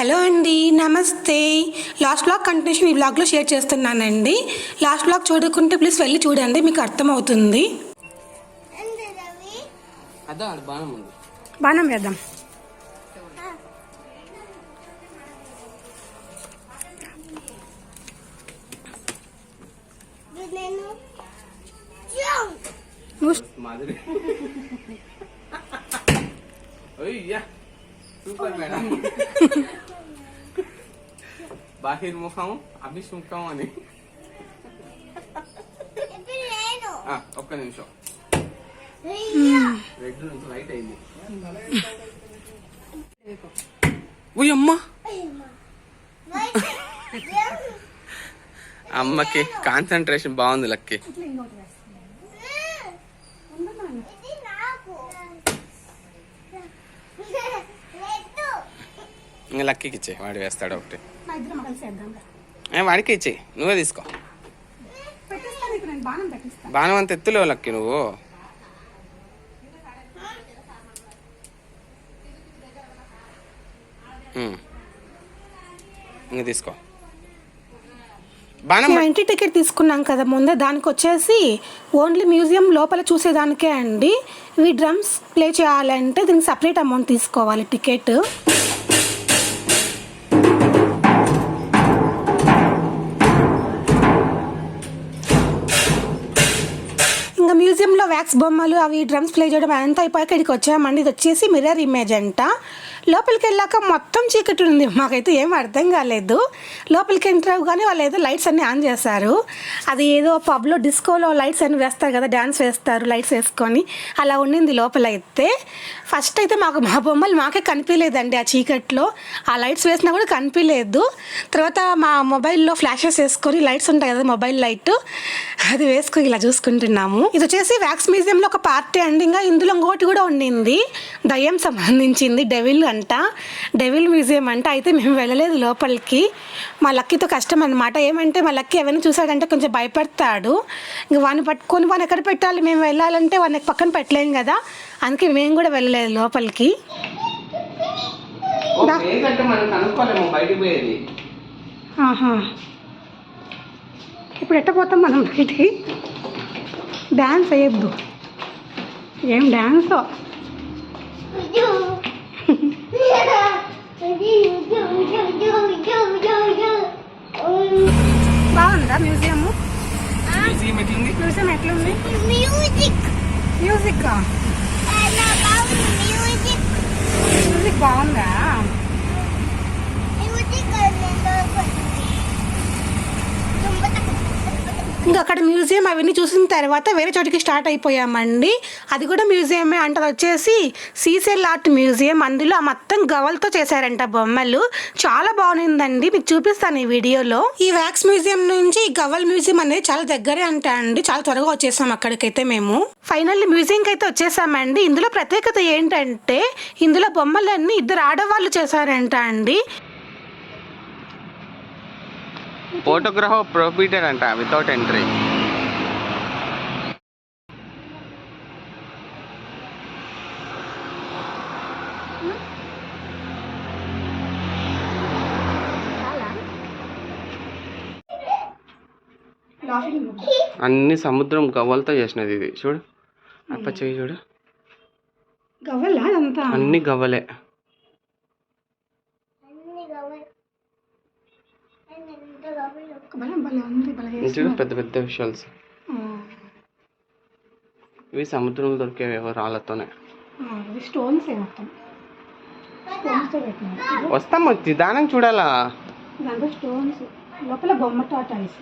Hello అండి, నమస్తే. Last blog continuation ఈ బ్లాగ్లో షేర్ చేస్తున్నానండి. లాస్ట్ బ్లాగ్ చూడకుంటే ప్లీజ్ వెళ్ళి చూడండి, మీకు అర్థమవుతుంది. బాణం వేద్దాం. Super madam. Bahir mo kamu, abis mo kamu ani. ఒక్క నిమిషం. రెడ్ నుంచి లైట్ అయింది. అమ్మా అమ్మకి కాన్సన్ట్రేషన్ బాగుంది. లక్కి ఇంకా లక్కీకి ఇచ్చే, వాడు వేస్తాడు ఒకటి. వాడికి ఇచ్చే, నువ్వే తీసుకో. బాణం అంత ఎత్తులేవు లక్కీ నువ్వు. ఇంకా తీసుకో. ఎంట్రీ టికెట్ తీసుకున్నాం కదా ముందే, దానికి వచ్చేసి ఓన్లీ మ్యూజియం లోపల చూసేదానికే అండి. ఇవి డ్రమ్స్ ప్లే చేయాలంటే దీనికి సపరేట్ అమౌంట్ తీసుకోవాలి టికెట్. ఇంకా మ్యూజియంలో వ్యాక్స్ బొమ్మలు అవి డ్రమ్స్ ప్లే చేయడం అంతా అయిపోయాక ఇక్కడికి వచ్చామండి. ఇది వచ్చేసి మిర్రర్ ఇమేజ్ అంట. లోపలికి వెళ్ళాక మొత్తం చీకటి ఉంది, మాకైతే ఏం అర్థం కాలేదు. లోపలికి ఎంటర్ అవ్వగానే వాళ్ళు ఏదో లైట్స్ అన్నీ ఆన్ చేశారు. అది ఏదో పబ్లో డిస్కోలో లైట్స్ అన్నీ వేస్తారు కదా, డ్యాన్స్ వేస్తారు లైట్స్ వేసుకొని, అలా ఉండింది లోపల. అయితే ఫస్ట్ అయితే మా బొమ్మలు మాకే కనిపించలేదండి ఆ చీకట్లో. ఆ లైట్స్ వేసినా కూడా కనిపించలేదు. తర్వాత మా మొబైల్లో ఫ్లాషెస్ వేసుకొని, లైట్స్ ఉంటాయి కదా మొబైల్ లైట్, అది వేసుకొని ఇలా చూసుకుంటున్నాము. ఇది వచ్చేసి వ్యాక్స్ మ్యూజియంలో ఒక పార్టీ అండి. ఇంకా ఇందులో ఇంకోటి కూడా ఉండింది, దయ్యం సంబంధించింది, డెవిల్ అంట, డెవిల్ మ్యూజియం అంట. అయితే మేము వెళ్ళలేదు లోపలికి, మా లక్కీతో కష్టం అనమాట. ఏమంటే మా లక్కీ ఎవరిని చూసాడంటే కొంచెం భయపడతాడు. ఇంక వాడిని పట్టుకొని వాడిని ఎక్కడ పెట్టాలి, మేము వెళ్ళాలంటే వాడిని పక్కన పెట్టలేం కదా, అందుకే మేము కూడా వెళ్ళలేదు లోపలికి. ఇప్పుడు ఎట్ట పోతాం మనం బయటికి? డ్యాన్స్ వేయద్దు, ఏం డ్యాన్సో. బాగుందా మ్యూజియం? మ్యూజియం ఎట్లుంది? మ్యూజిక్ బాగుందా? ఇంకా అక్కడ మ్యూజియం అవన్నీ చూసిన తర్వాత వేరే చోటికి స్టార్ట్ అయిపోయామండి. అది కూడా మ్యూజియమే అంటే, వచ్చేసి సీసెల్ ఆర్ట్ మ్యూజియం. అందులో మొత్తం గవ్వలతో చేశారంట బొమ్మలు, చాలా బాగుందండి, మీకు చూపిస్తాను ఈ వీడియోలో. ఈ వ్యాక్స్ మ్యూజియం నుంచి ఈ గవ్వల్ మ్యూజియం అనేది చాలా దగ్గరే అంట అండి. చాలా త్వరగా వచ్చేసాం అక్కడికైతే మేము. ఫైనల్లీ మ్యూజియంకి అయితే వచ్చేసామండి. ఇందులో ప్రత్యేకత ఏంటంటే, ఇందులో బొమ్మలన్నీ ఇద్దరు ఆడవాళ్ళు చేశారంట అండి. ఫోటోగ్రాఫ్ ప్రొహిబిటెడ్ అంట, వితౌట్ ఎంట్రీ. అన్ని సముద్రం గవ్వలతో చేసినది ఇది. చూడు అప్ప చెయ్యి చూడు, అన్ని గవ్వలే. చూడు పెద్ద పెద్ద విషయాలు. ఇవి సముద్రంలో దొరికేవి రాళ్ళతోనే. వస్తాం నిదానం చూడాలా. లోపల బొమ్మ టాటాయిస్.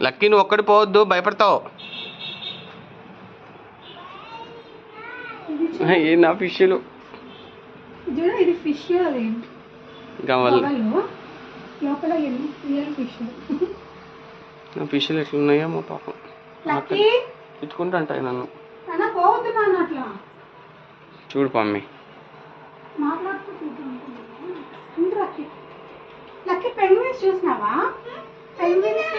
లక్కీ నువ్వు ఒక్కడి పోవద్దు, భయపడతావు. ఏ నా ఫిష్లు, ఇది ఫిష్, అది గవ్వలు. లోపల ఫిష్లు ఎట్లున్నాయో మా పాపం ఇచ్చుకుంటూ అంటాయి నన్ను. చూడు పమ్మి, పెంగ్విన్స్ చూసినావా? పెంగ్విన్స్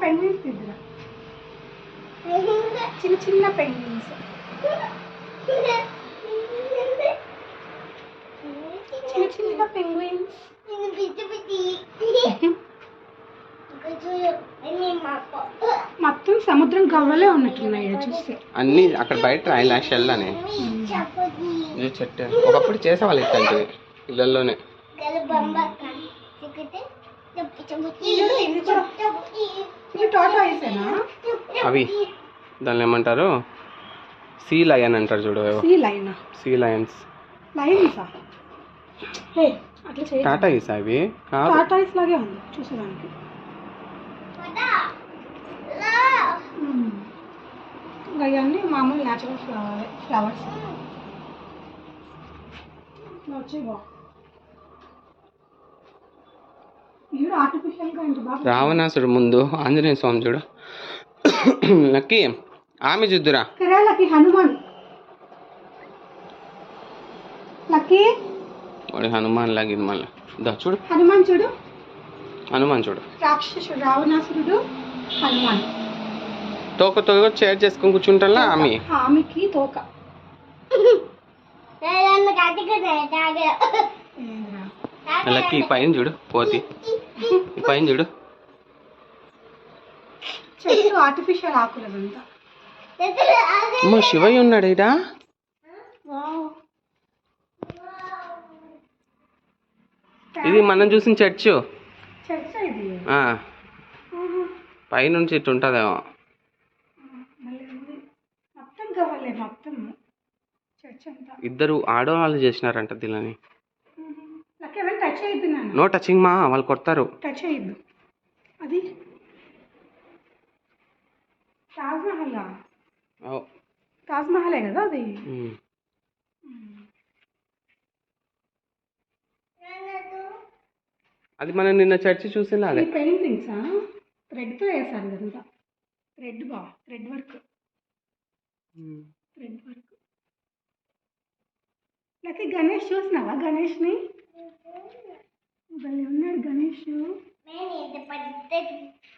పెంగ్విన్స్ తిద్దరా. చిన్న చిన్న పెంగ్విన్స్, చిన్న చిన్న పెంగ్విన్స్. మొత్తం సముద్రం గవ్వలే ఉన్నట్టున్నాయి చూస్తే. అన్ని అక్కడ బయట రాయలా షెల్ అని చెట్టు ఒకప్పుడు చేసేవాళ్ళు ఇట్లాంటివి ఇళ్ళల్లోనే. అవి దాన్ని ఏమంటారు, సీ లయన్ అంటారు చూడు. See Lions. టాటా ఈస్ అవి కాదు, టాటా ఈస్ లాగే ఉంది చూసేదానికి. ఇంకా ఇవన్నీ మామూలు న్యాచురల్ ఫ్లవర్స్ వచ్చి ఇవి ఆర్టిఫిషియల్గా ఇంటి బాగా. రావణాసుడు ముందు ఆంజనేయ స్వామి చూడు. లక్కీ ఆమె చూద్దురా. లక్కీ హనుమాన్. లక్కీ వాడు హనుమాన్ లాగింది మళ్ళీ. దా చూడు హనుమాన్ చూడు, హనుమాన్ చూడు. రాక్షసుడు రావణాసురుడు హనుమాన్. తోక తోక షేర్ చేసుకొని కూర్చుంటా. ఆమెకి తోక. లక్కీ పైన చూడు, కోతి ఈ పైన చూడు. చెట్టు ఆర్టిఫిషియల్ ఆకులదంతా. అమ్మో శివయ్య ఉన్నాడు ఇడా. ఇది మనం చూసిన చర్చ్. పైనుంచి ఇటు ఉంటుందేమో. ఇద్దరు ఆడవాళ్ళు చేసినారంట దీనిని. నో టచింగ్ మా, వాళ్ళు కొడతారు. టచ్ అయ్యద్దు. అది తాజ్మహలే కదా అది. అది మనం నిన్న చర్చి చూసినా అదే. పెయింటింగ్స్ థ్రెడ్తో వేసారు ఇదంతా. Thread thread work. Lucky Ganesh చూసినావా? గణేష్ని భలే ఉన్నాడు గణేష్.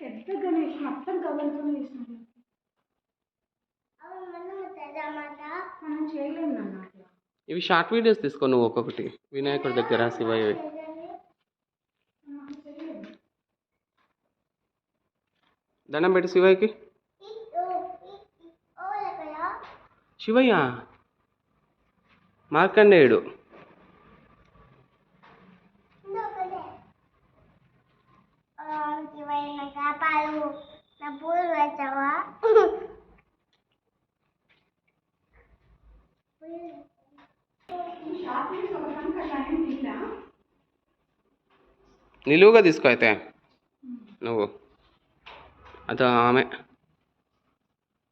పెద్ద గణేష్ మొత్తం గవ్వలతో వేసినాడు. మనం చేయలేము నాన్న అట్లా. ఇవి షార్ట్ వీడియోస్ తీసుకో నువ్వు ఒక్కొక్కటి, వినాయకుడి దగ్గర శివయ్య. దండం పెట్టి శివయ్యకి. శివయ్య మార్కండేయుడు. నిలువుగా తీసుకో అయితే నువ్వు. అది ఆమె,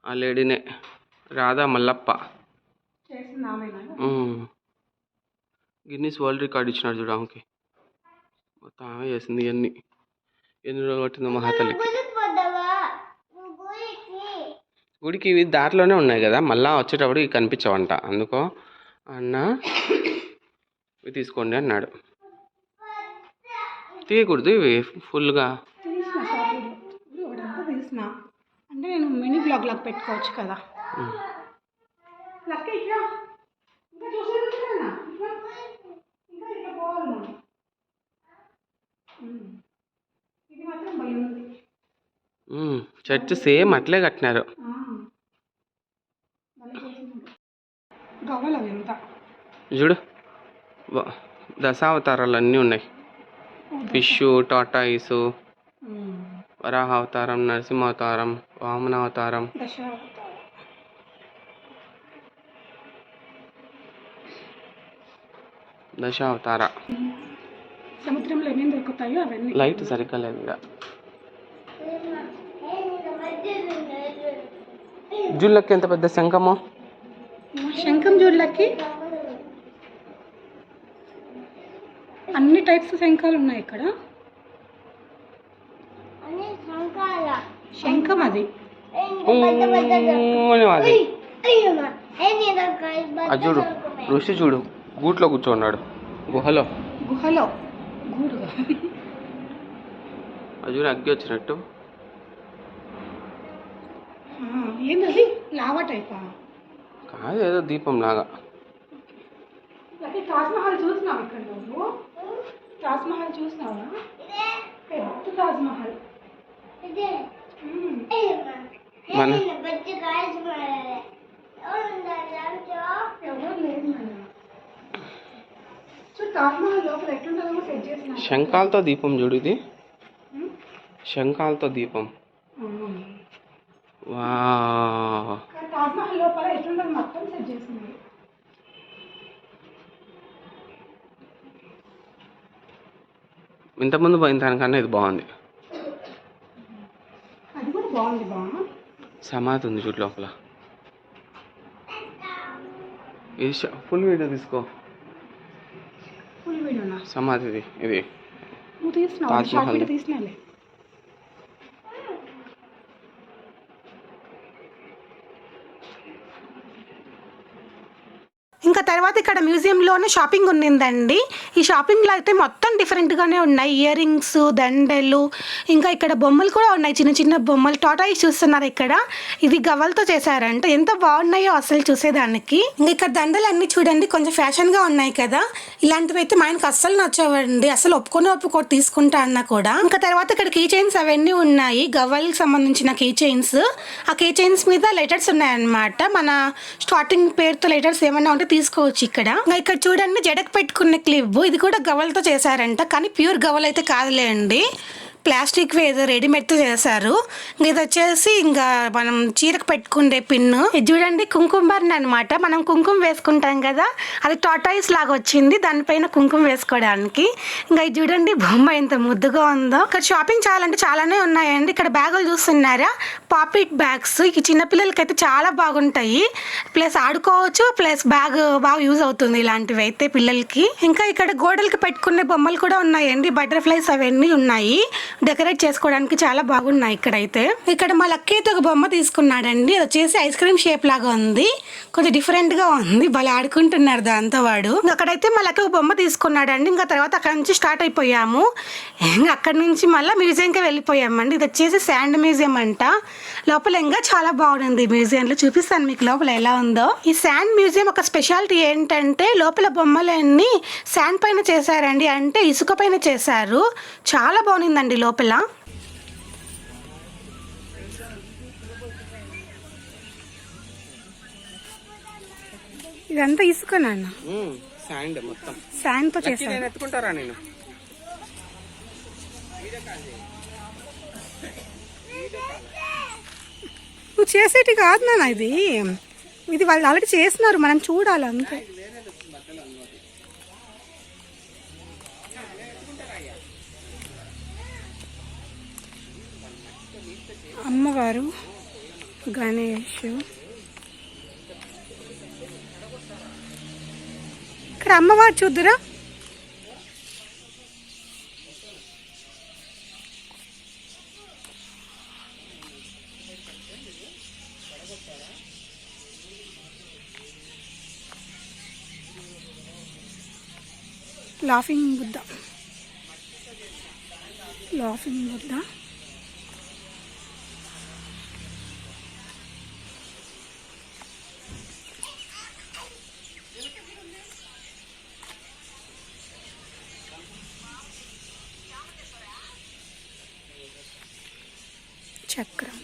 ఆ లేడీనే, Radha Mallappa. Guinness world record ఇచ్చినాడు చూడు ఆమెకి. మొత్తం ఆమె చేసింది ఇవన్నీ. ఎన్ని రోజులు పట్టిందో మహాతల్లికి. గుడికి ఇవి దారిలోనే ఉన్నాయి కదా, మళ్ళా వచ్చేటప్పుడు ఇవి కనిపించవంట. అందుకో అన్న ఇవి తీసుకోండి అన్నాడు. తీయకూడదు ఇవి ఫుల్గా. అంటే నేను మినీ బ్లాగ్ లాగా పెట్టుకోవచ్చు కదా. చర్చ్ సేమ్ అట్లే కట్టినారు. చూడు దశావతారాలు అన్నీ ఉన్నాయి. ఫిష్, టాటాయిసు, వరాహ అవతారం, నరసింహావతారం, వామన అవతారం. దశావతార. సముద్రంలో ఏమేమి దొరుకుతాయో అవన్నీ. లైట్ సరిగ్గా లేదు ఇక. జూళ్ళకి ఎంత పెద్ద శంఖమో. శంఖం చూడలకి అన్ని టైప్స్ శంఖాలు ఉన్నాయి ఇక్కడ. శంఖం అది. అది చూడు ఋషి చూడు గూట్లో కూర్చోన్నాడు గుహలో. గూడుగా. అది చూడు అగ్గి వచ్చినట్టు. ఏంటది లావా టైపా? కాదు, ఏదో దీపం లాగా. తాజ్ మహల్ చూసినావు ఇక్కడ నువ్వు? తాజ్ మహల్ చూసినావా? పెద్ద తాజ్ మహల్. మన ఎవరు లేదు మన. చూడు తాజ్ మహల్ లోపల ఎట్లుంటుందో సెట్ చేసిన. శంఖాలతో దీపం చూడు, ఇది శంఖాలతో దీపం. వావ్, తాజ్ మహల్ లోపల ఎట్లుంటుంది మొత్తం సెట్ చేసింది. ఇంతకుముందు పోయిన దానికన్నా ఇది బాగుంది. అది కూడా బాగుంది. సమాధి ఉంది చూడు లోపల. ఇది ఫుల్ వీడియో తీసుకో. ఫుల్ వీడియోనా? సమాధిది ఇది. నువ్వు తీసినావు? తాజ్ షార్ట్ మహల్. వీడియో తీసినాలే. ఇంకా తర్వాత ఇక్కడ మ్యూజియంలోనే షాపింగ్ ఉన్నిందండి. ఈ షాపింగ్లో అయితే మొత్తం డిఫరెంట్గానే ఉన్నాయి. ఇయర్ రింగ్స్, దండలు, ఇంకా ఇక్కడ బొమ్మలు కూడా ఉన్నాయి, చిన్న చిన్న బొమ్మలు. టాటాయిస్ చూస్తున్నారు ఇక్కడ. ఇవి గవ్వలతో చేశారంట. ఎంత బాగున్నాయో అసలు చూసేదానికి. ఇంకా ఇక్కడ దండలు అన్నీ చూడండి, కొంచెం ఫ్యాషన్గా ఉన్నాయి కదా. ఇలాంటివి అయితే మా ఆయనకు అస్సలు నచ్చవండి, అసలు ఒప్పుకొని తీసుకుంటా అన్నా కూడా. ఇంకా తర్వాత ఇక్కడ కీ చైన్స్ అవన్నీ ఉన్నాయి, గవ్వలకి సంబంధించిన కీ చైన్స్. ఆ కీ చైన్స్ మీద లెటర్స్ ఉన్నాయన్నమాట. మన స్టార్టింగ్ పేరుతో లెటర్స్ ఏమన్నా ఉంటే తీసుకోవచ్చు ఇక్కడ. ఇక్కడ చూడండి, జడకు పెట్టుకునే క్లిప్. ఇది కూడా గవ్వలతో చేశారంట, కానీ ప్యూర్ గవ్వలు అయితే కాదులేండి, ప్లాస్టిక్ ఏదో రెడీమేడ్తో చేశారు. ఇది వచ్చేసి ఇంకా మనం చీరకు పెట్టుకునే పిన్ను. ఇది చూడండి కుంకుమ బర్న్ అనమాట. మనం కుంకుమ వేసుకుంటాం కదా, అది టాటాయిస్ లాగా వచ్చింది, దానిపైన కుంకుమ వేసుకోవడానికి. ఇంకా ఇది చూడండి బొమ్మ ఎంత ముద్దుగా ఉందో. ఇక్కడ షాపింగ్ చాలానే ఉన్నాయండి. ఇక్కడ బ్యాగులు చూస్తున్నారా, పాపిట్ బ్యాగ్స్. ఈ చిన్నపిల్లలకి అయితే చాలా బాగుంటాయి, ప్లస్ ఆడుకోవచ్చు, ప్లస్ బ్యాగ్ బాగా యూజ్ అవుతుంది ఇలాంటివి అయితే పిల్లలకి. ఇంకా ఇక్కడ గోడలకి పెట్టుకునే బొమ్మలు కూడా ఉన్నాయండి, బటర్ఫ్లైస్ అవన్నీ ఉన్నాయి, డెకరేట్ చేసుకోవడానికి చాలా బాగున్నాయి ఇక్కడైతే. ఇక్కడ మా లక్కీతో ఒక బొమ్మ తీసుకున్నాడండి, అది వచ్చేసి ఐస్ క్రీమ్ షేప్ లాగా ఉంది, కొంచెం డిఫరెంట్ గా ఉంది, భలే ఆడుకుంటున్నారు దాంతో వాడు. అక్కడైతే మా లక్కీ ఒక బొమ్మ తీసుకున్నాడండి. ఇంకా తర్వాత అక్కడ నుంచి స్టార్ట్ అయిపోయాము. ఇంకా అక్కడి నుంచి మళ్ళీ మ్యూజియంకి వెళ్ళిపోయామండి. ఇది వచ్చేసి శాండ్ మ్యూజియం అంట. లోపల ఇంకా చాలా బాగుంది మ్యూజియంలో, చూపిస్తాను మీకు లోపల ఎలా ఉందో. ఈ శాండ్ మ్యూజియం ఒక స్పెషాలిటీ ఏంటంటే లోపల బొమ్మలన్నీ శాండ్ పైన చేశారండి, అంటే ఇసుక పైన చేశారు. చాలా బాగుందండి లోపల. ఇదంతా ఇసుక నాన్న, శాండ్ మొత్తం శాండ్ తో చేశారు. ఎత్తుకుంటారా నేను? నువ్వు చేసేటి కాదు నాన్న, ఇది వాళ్ళు ఆల్రెడీ చేస్తున్నారు, మనం చూడాలి అంతే. అమ్మవారు, గణేష్, ఇక్కడ అమ్మవారు చూద్దురా. Laughing Buddha, laughing Buddha. చక్రం,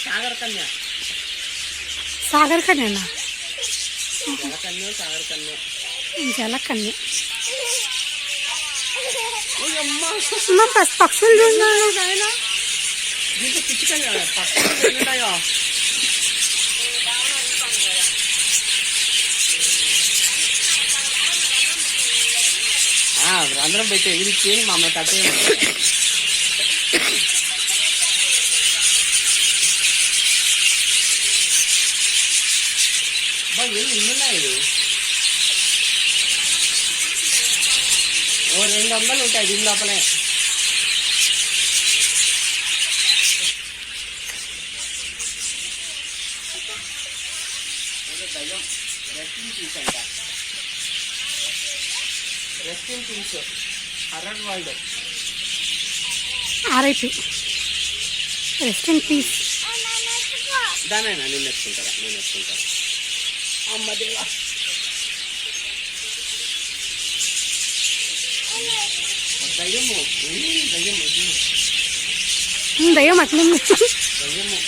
సాగర్ కన్య సాగర్ కన్యనా? జలకన్య సాగర్ కన్య. జలకన్య. పక్షులు చూడాలి. దీంట్లో పిచ్చుకలు కదా పక్షులు ఉంటాయో. అందరం పెట్టి ఎగిరిచ్చి మమ్మల్ని కట్టేయమని. ఇన్నున్నాయి. ఓ 200 ఉంటాయి దీని లోపలే. దయ్యం రెస్టింగ్ పీస్ అంట. Resting peace horror world. RIP resting peace. దానైనా నేను నేర్చుకుంటారా. అమ్మ దేవా. దయ్యము దయ్యం అట్లుంది. దయ్యము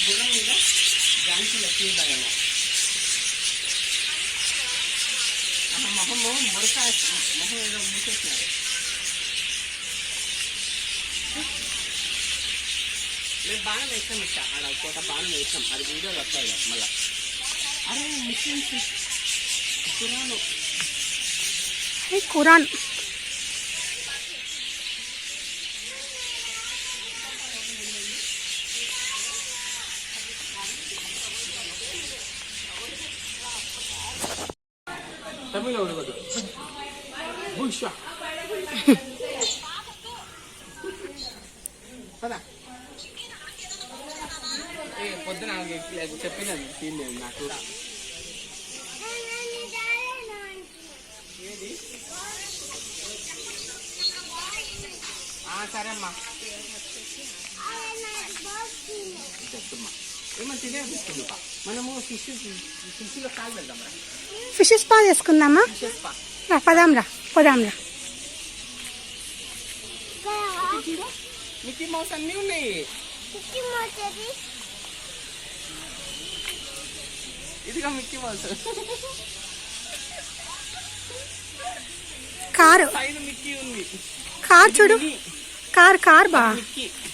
గుర్రం మీద ఝాన్సీ లక్ష్మీ దయ్యము. మొహము మురకాయ మొహం ఏదో మూసేసినారు. మేము బాణం వేసాం ఇట్లా ఆడ చోట బాణం వేసాం. అది వీడియోలు వస్తాయి మళ్ళా. అరే ముస్లిమ్స్ ఖురాన్. తమిళ ఉడకదు. బుషా పదా. పొద్దున చెప్పినది తినలేదు నాకు. ఏది సరే అమ్మా చెప్తుమ్మా. ఏమన్నా తినేపిస్తుంది. మనము ఫిష్లో కాలు వెళ్దాం రా. ఫిష్ స్పా చేసుకుందామా? పదాంరా. మిక్కీ మౌస్ అన్నీ ఉన్నాయి. ఇదిగా మిక్కీ మౌస్. కారు. ఐదు మిక్కీ ఉంది. కార్ చూడు. కార్ బా.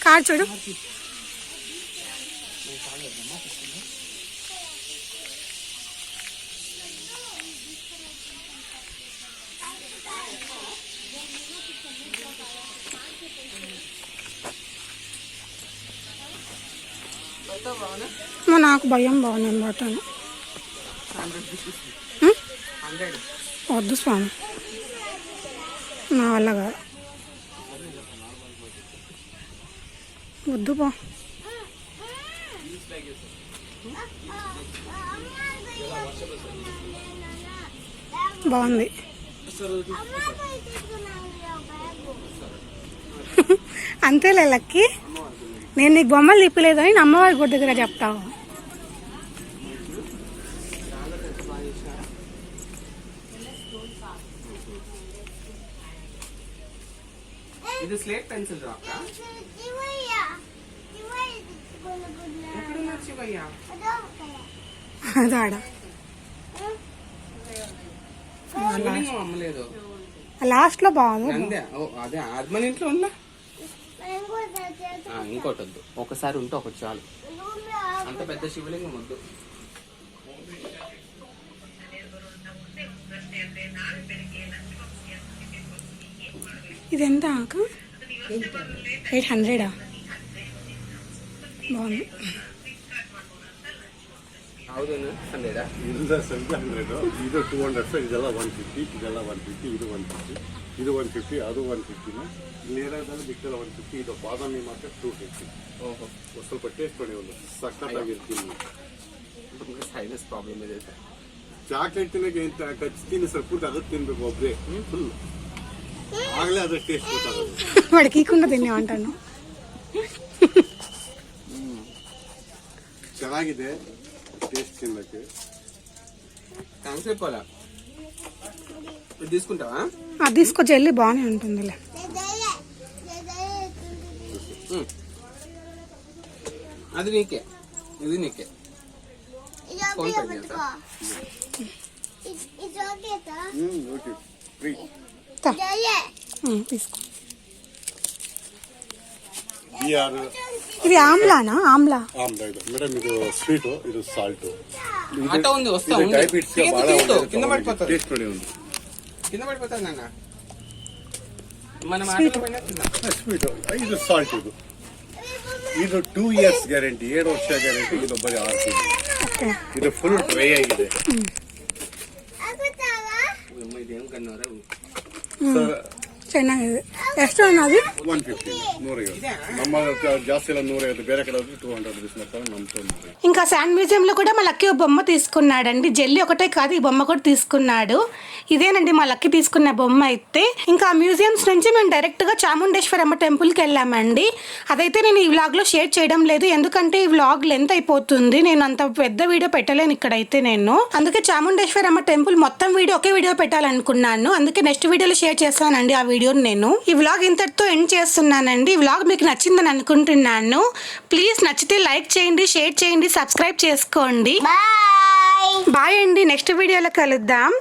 కార్ చూడు. నాకు భయం బాగున్నాను బాటాను. వద్దు స్వామి, నా వల్ల కాదు. వద్దు బా. బాగుంది. అంతేలే లక్కి. నేను నీకు బొమ్మలు తిప్పలేదని నా అమ్మవారి గుడి దగ్గర చెప్తావు. ఇది స్లేట్ పెన్సిల్ రా అక్క. అదాడా అమ్మలేదు. లాస్ట్ లో బాగుంది. అదే అది మన ఇంట్లో ఉందా. ఇంకోటి వద్దు. ఒకసారి ఉంటే ఒకటి చాలు. అంత పెద్ద శివలింగం వద్దు. ఇది ఎంత ఆక? 800. బాగుంది. ಹೌದೇನು 100 ಇಲ್ಲ 700 ಇದು 200 ಇದೆಲ್ಲ 150 ಇದೆಲ್ಲ 150 ಇದು 150 ಇದು 150 ಅದು 150 ನೇರದಲ್ಲಿ ಬಿಟ್ಟಲ್ಲ 150 ಇದು ಬಾದಾಮಿ ಮಾತ್ರ 250. ಓಹೋ ಸ್ವಲ್ಪ ಟೇಸ್ಟ್ ಮಾಡಿ ಒಂದು ಸಕ್ಕತ್ತಾಗಿರ್ತೀನಿ. ಸೈನಸ್ ಪ್ರಾಬ್ಲಮ್ ಇದೆ ಸರ್. ಚಾಕ್ಲೇಟ್ ತಿನ್ನಕ್ಕೆ ಖರ್ಚು ತಿನ್ನಿ ಸರ್ ಪುಟ್ಟ ಅದಕ್ಕೆ ತಿನ್ಬೇಕು ಒಬ್ಬರೇ ಫುಲ್. ಆಗಲೇ ಅದ್ರ ಟೇಸ್ಟ್ ಗೊತ್ತಾಗೋದು. వాడికి ఈకుండా తినేమంటాను. ಚೆನ್ನಾಗಿದೆ ಟೇಸ್ಟ್ ತಿನ್ನಕ್ಕೆ. థ్యాంక్స్ చెప్పాలా ఇది తీసుకుంటావా? అది తీసుకొచ్చి వెళ్ళి బాగానే ఉంటుందిలే. అది నీకే, ఇది నీకే. ఫోన్ పే చేస్తా. Okay free. తీసుకో. బిఆర్ ఇది ఆమ్లానా? ఆమ్లా ఆమ్లా ఇది మేడం. ఇది స్వీట్, ఇది సాల్ట్. ఆటో ఉంది, వస్తా ఇది ఉంది. డయాబెటిస్ గా తీయద్దు, బాగా తీయద్దు, ఉంటుంది. కింద పడిపోతుంది. టేస్ట్ కూడా ఉంది. కింద పడిపోతుంది నాన్న. మనం ఆటోలో పోయినా తిందాం. ಸ್ವೀಟ್ ಇದು ಸಾಲ್ಟ್. ಇದು 2 years ಗ್ಯಾರಂಟಿ, 7 ವರ್ಷ ಗ್ಯಾರಂಟಿ. ಇದು ಬರೀ 6 ತಿಂಗಳು. ಇದು ಫುಲ್ ಡ್ರೈ ಆಗಿದೆ ಇದೇನು ಕಣ್ಣವರ ಸರ್. ಚೆನ್ನಾಗಿದೆ. ಎಷ್ಟು ಅನ್ನೋದು? 150 150. ನಮ್ಮ ಜಾಸ್ತಿ ಎಲ್ಲ 150. ಬೇರೆ ಕಡೆ 200 ರುಪೀಸ್ ಮಾಡ್ತಾರೆ. ನಮ್ಮ ఇంకా శాండ్ మ్యూజియంలో కూడా మా లక్కీ ఒక బొమ్మ తీసుకున్నాడండి. జెల్లీ ఒకటే కాదు, ఈ బొమ్మ కూడా తీసుకున్నాడు. ఇదేనండి మా లక్కీ తీసుకున్న బొమ్మ అయితే. ఇంకా ఆ మ్యూజియంస్ నుంచి మేము డైరెక్ట్గా చాముండేశ్వరమ్మ టెంపుల్కి వెళ్ళామండి. అదైతే నేను ఈ వ్లాగ్లో షేర్ చేయడం లేదు, ఎందుకంటే ఈ వ్లాగ్ లెంత్ అయిపోతుంది. నేను అంత పెద్ద వీడియో పెట్టలేను ఇక్కడైతే నేను. అందుకే చాముండేశ్వరమ్మ టెంపుల్ మొత్తం వీడియో ఒకే వీడియో పెట్టాలనుకున్నాను. అందుకే నెక్స్ట్ వీడియోలో షేర్ చేస్తానండి ఆ వీడియోని నేను. ఈ వ్లాగ్ ఇంతటితో ఎండ్ చేస్తున్నానండి. ఈ వ్లాగ్ మీకు నచ్చిందని అనుకుంటున్నాను. ప్లీజ్ నచ్చితే లైక్ చేయండి, షేర్ చేయండి, సబ్స్క్రైబ్ చేసుకోండి. బాయ్ అండి. నెక్స్ట్ వీడియోలో కలుద్దాం.